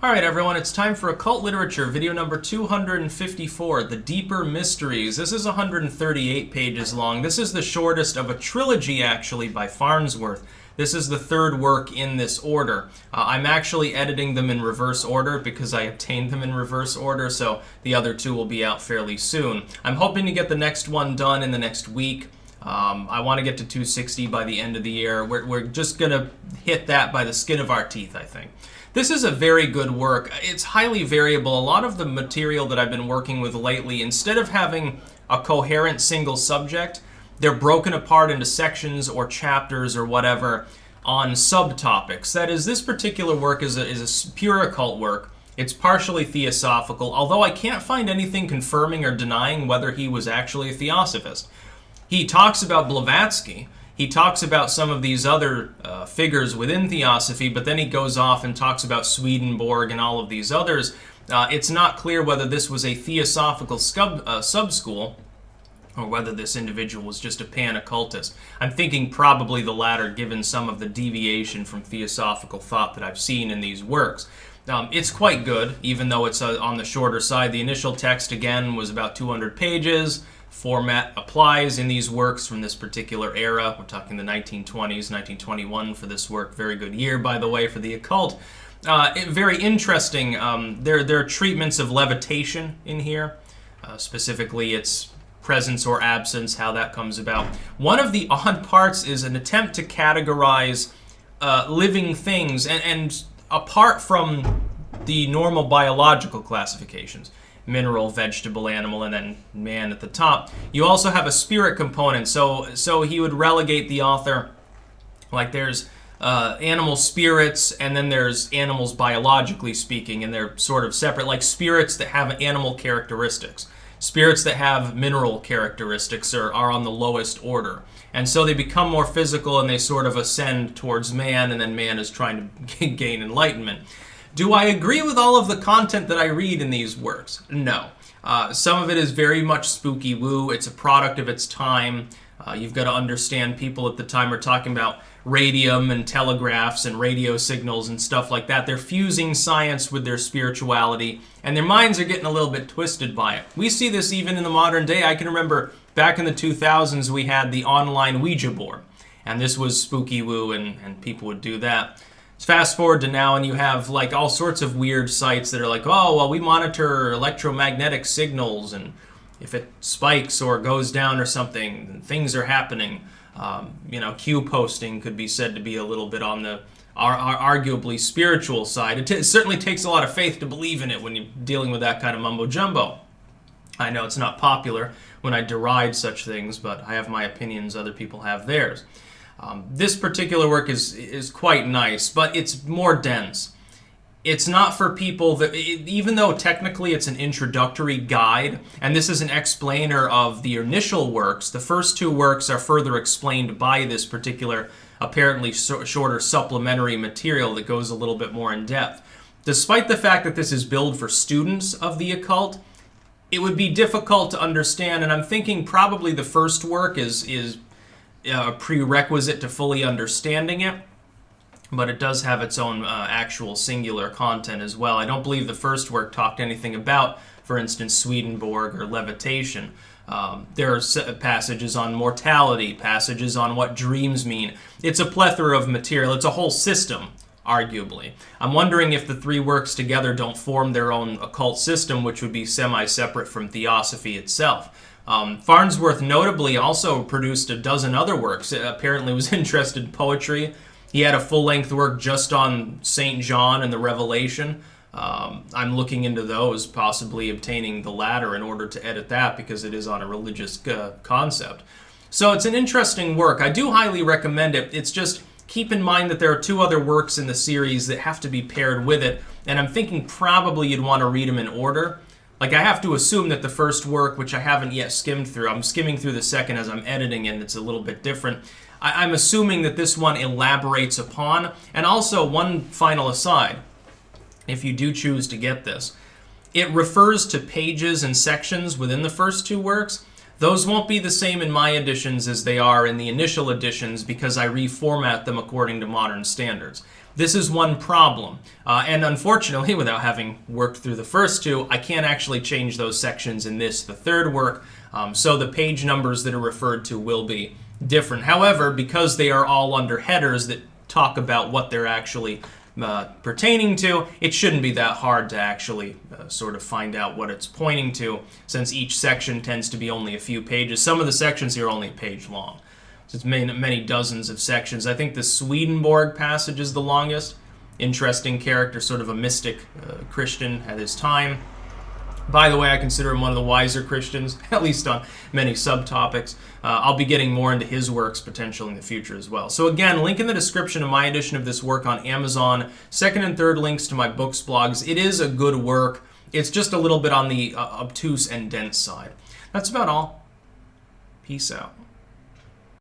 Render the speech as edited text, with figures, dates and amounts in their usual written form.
Alright everyone, it's time for Occult Literature, video number 254, The Deeper Mysteries. This is 138 pages long. This is the shortest of a trilogy, actually, by Farnsworth. This is the third work in this order. I'm actually editing them in reverse order because I obtained them in reverse order, so the other two will be out fairly soon. I'm hoping to get the next one done in the next week. I want to get to 260 by the end of the year. We're just going to hit that by the skin of our teeth, I think. This is a very good work. It's highly variable. A lot of the material that I've been working with lately, instead of having a coherent single subject, they're broken apart into sections or chapters or whatever on subtopics. That is, this particular work is a pure occult work. It's partially theosophical, although I can't find anything confirming or denying whether he was actually a theosophist. He talks about Blavatsky. He talks about some of these other figures within theosophy, but then he goes off and talks about Swedenborg and all of these others. It's not clear whether this was a theosophical sub-school or whether this individual was just a pan-occultist. I'm thinking probably the latter, given some of the deviation from theosophical thought that I've seen in these works. It's quite good, even though it's on the shorter side. The initial text, again, was about 200 pages. Format applies in these works from this particular era. We're talking the 1920s, 1921 for this work. Very good year, by the way, for the occult. Very interesting. There are treatments of levitation in here. Specifically, its presence or absence, how that comes about. One of the odd parts is an attempt to categorize living things, and apart from the normal biological classifications, mineral, vegetable, animal, and then man at the top, you also have a spirit component. So he would relegate the author, like there's animal spirits, and then there's animals biologically speaking, and they're sort of separate, like spirits that have animal characteristics. Spirits that have mineral characteristics are on the lowest order. And so they become more physical, and they sort of ascend towards man, and then man is trying to gain enlightenment. Do I agree with all of the content that I read in these works? No. Some of it is very much spooky woo. It's a product of its time. You've got to understand people at the time are talking about radium and telegraphs and radio signals and stuff like that. They're fusing science with their spirituality, and their minds are getting a little bit twisted by it. We see this even in the modern day. I can remember back in the 2000s we had the online Ouija board, and this was spooky woo, and people would do that. Fast forward to now, and you have like all sorts of weird sites that are like, oh, well, we monitor electromagnetic signals, and if it spikes or goes down or something, things are happening. Q posting could be said to be a little bit on the arguably spiritual side. It certainly takes a lot of faith to believe in it when you're dealing with that kind of mumbo jumbo. I know it's not popular when I deride such things, but I have my opinions, other people have theirs. This particular work is quite nice, but it's more dense. It's not for people that, even though technically it's an introductory guide, and this is an explainer of the initial works, the first two works are further explained by this particular, apparently shorter supplementary material that goes a little bit more in depth. Despite the fact that this is billed for students of the occult, it would be difficult to understand, and I'm thinking probably the first work is a prerequisite to fully understanding it, but it does have its own actual singular content as well. I don't believe the first work talked anything about, for instance, Swedenborg or levitation. There are passages on mortality, passages on what dreams mean. It's a plethora of material. It's a whole system, arguably. I'm wondering if the three works together don't form their own occult system, which would be semi-separate from theosophy itself. Farnsworth notably also produced a dozen other works. Apparently was interested in poetry. He had a full-length work just on St. John and the Revelation. I'm looking into those, possibly obtaining the latter in order to edit that because it is on a religious concept. So it's an interesting work. I do highly recommend it. It's just keep in mind that there are two other works in the series that have to be paired with it, and I'm thinking probably you'd want to read them in order. Like, I have to assume that the first work, which I haven't yet skimmed through, I'm skimming through the second as I'm editing it, and it's a little bit different. I'm assuming that this one elaborates upon, and also one final aside, if you do choose to get this, it refers to pages and sections within the first two works. Those won't be the same in my editions as they are in the initial editions because I reformat them according to modern standards. This is one problem. And unfortunately, without having worked through the first two, I can't actually change those sections in this, the third work. So the page numbers that are referred to will be different. However, because they are all under headers that talk about what they're actually pertaining to, it shouldn't be that hard to actually sort of find out what it's pointing to, since each section tends to be only a few pages. Some of the sections here are only a page long. So it's many dozens of sections. I think the Swedenborg passage is the longest. Interesting character, sort of a mystic Christian at his time. By the way, I consider him one of the wiser Christians, at least on many subtopics. I'll be getting more into his works potentially in the future as well. So again, link in the description of my edition of this work on Amazon. Second and third links to my books blogs. It is a good work. It's just a little bit on the obtuse and dense side. That's about all. Peace out.